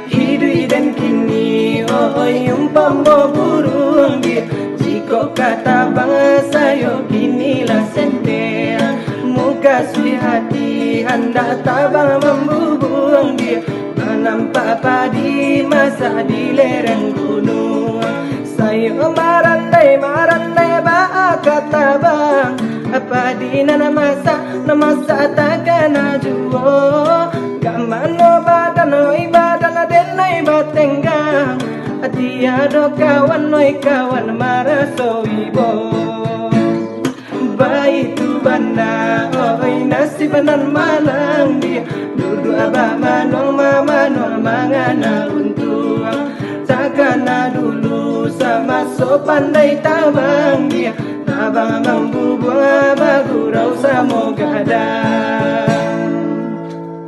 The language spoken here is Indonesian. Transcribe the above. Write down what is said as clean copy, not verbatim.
Hidui dan kini umpama burung dia, jika kata bangsa yo kinilah sente. Muka sui hati hendak tabang membubung dia, menampak padi masa di lereng gunung. Sayo marandai ba kata bang, apa di nana masa takkan ajuo. Kamano badano ibadan denai batenggang, atiado kawan noi kawan maraso ibo. Baitu banda oi nasibanan malang dia, duduk abah manong mangana untung. Takana dulu sama so pandai tabang dia, tabang membubung abah gurau samogada.